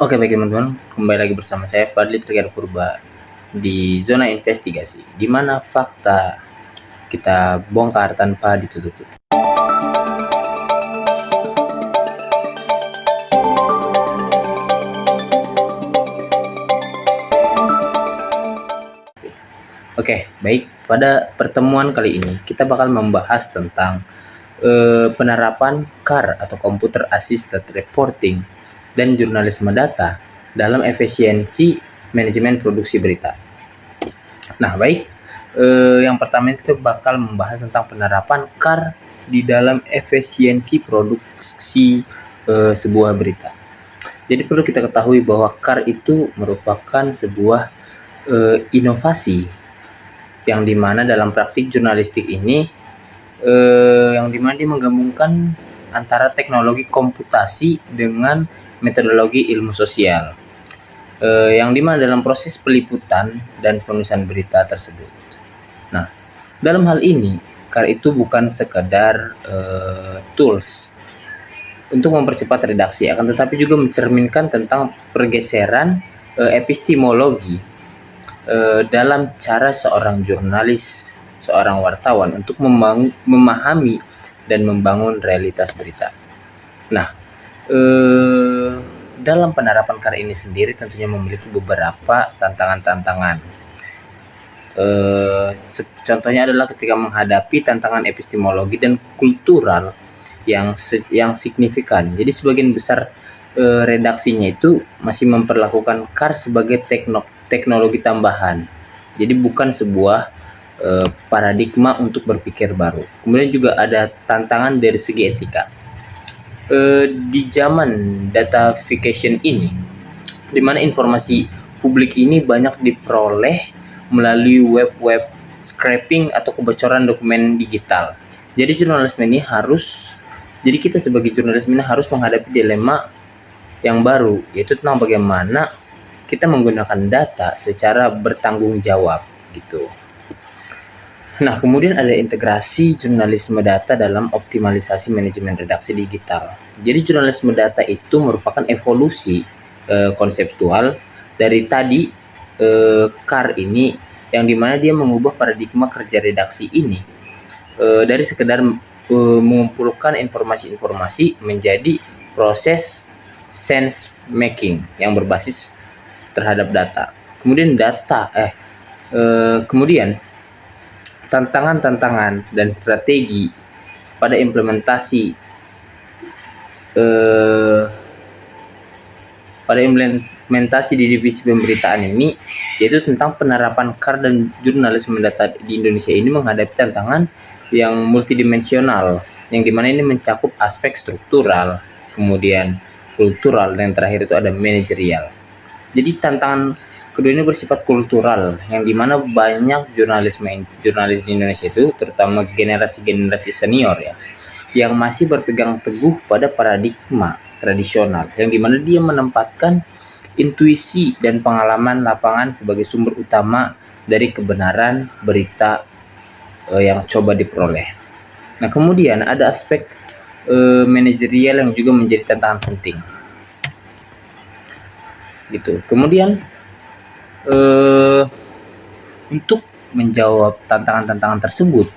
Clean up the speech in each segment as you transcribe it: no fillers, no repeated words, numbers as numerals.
Oke, baik teman-teman, kembali lagi bersama saya Fadli Trigar Purba di zona investigasi, di mana fakta kita bongkar tanpa ditutup. Oke, baik. Pada pertemuan kali ini kita bakal membahas tentang penerapan CAR atau Computer Assisted Reporting dan jurnalisme data dalam efisiensi manajemen produksi berita. Nah, baik. Yang pertama kita bakal membahas tentang penerapan CAR di dalam efisiensi produksi sebuah berita. Jadi perlu kita ketahui bahwa CAR itu merupakan sebuah inovasi yang dimana dalam praktik jurnalistik ini yang dimana dia menggabungkan antara teknologi komputasi dengan metodologi ilmu sosial, yang dimana dalam proses peliputan dan penulisan berita tersebut. Nah, dalam hal ini CAR itu bukan sekedar tools untuk mempercepat redaksi, akan tetapi juga mencerminkan tentang pergeseran epistemologi dalam cara seorang jurnalis, seorang wartawan untuk memahami dan membangun realitas berita. Nah, dalam penerapan CAR ini sendiri tentunya memiliki beberapa tantangan-tantangan. Contohnya adalah ketika menghadapi tantangan epistemologi dan kultural yang signifikan. Jadi sebagian besar redaksinya itu masih memperlakukan CAR sebagai teknologi tambahan. Jadi bukan sebuah paradigma untuk berpikir baru. Kemudian juga ada tantangan dari segi etika. Di zaman datafication ini, di mana informasi publik ini banyak diperoleh melalui web scraping atau kebocoran dokumen digital. Jadi kita sebagai jurnalis ini harus menghadapi dilema yang baru, yaitu tentang bagaimana kita menggunakan data secara bertanggung jawab gitu. Nah, kemudian ada integrasi jurnalisme data dalam optimalisasi manajemen redaksi digital. Jadi jurnalisme data itu merupakan evolusi konseptual dari tadi CAR ini, yang dimana dia mengubah paradigma kerja redaksi ini dari sekedar mengumpulkan informasi-informasi menjadi proses sense making yang berbasis terhadap data. Kemudian tantangan-tantangan dan strategi pada implementasi di divisi pemberitaan ini, yaitu tentang penerapan CAR dan jurnalisme data di Indonesia ini menghadapi tantangan yang multidimensional, yang dimana ini mencakup aspek struktural, kemudian kultural, dan terakhir itu ada manajerial. Jadi tantangan kedua ini bersifat kultural, yang dimana banyak jurnalis di Indonesia itu, terutama generasi senior ya, yang masih berpegang teguh pada paradigma tradisional, yang dimana dia menempatkan intuisi dan pengalaman lapangan sebagai sumber utama dari kebenaran berita yang coba diperoleh. Nah, kemudian ada aspek manajerial yang juga menjadi tantangan penting gitu. Kemudian untuk menjawab tantangan-tantangan tersebut,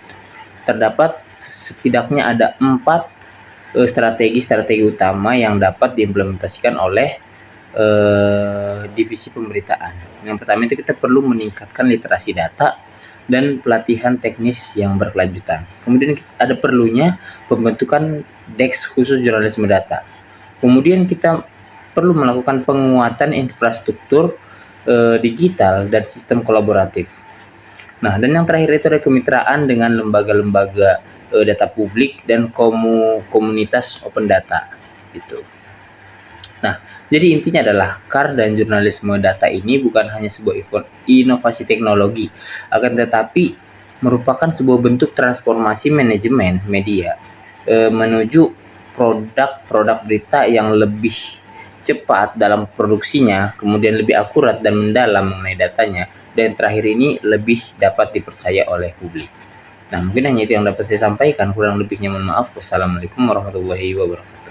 terdapat setidaknya ada 4 strategi utama yang dapat diimplementasikan oleh divisi pemberitaan. Yang pertama itu kita perlu meningkatkan literasi data dan pelatihan teknis yang berkelanjutan. Kemudian ada perlunya pembentukan DEX khusus jurnalisme data. Kemudian kita perlu melakukan penguatan infrastruktur digital dan sistem kolaboratif. Nah, dan yang terakhir itu ada kemitraan dengan lembaga-lembaga data publik dan komunitas open data gitu. Nah, jadi intinya adalah CAR dan jurnalisme data ini bukan hanya sebuah inovasi teknologi, akan tetapi merupakan sebuah bentuk transformasi manajemen media menuju produk berita yang lebih cepat dalam produksinya, kemudian lebih akurat dan mendalam mengenai datanya, dan terakhir ini lebih dapat dipercaya oleh publik. Nah, mungkin hanya itu yang dapat saya sampaikan, kurang lebihnya mohon maaf. Wassalamualaikum warahmatullahi wabarakatuh.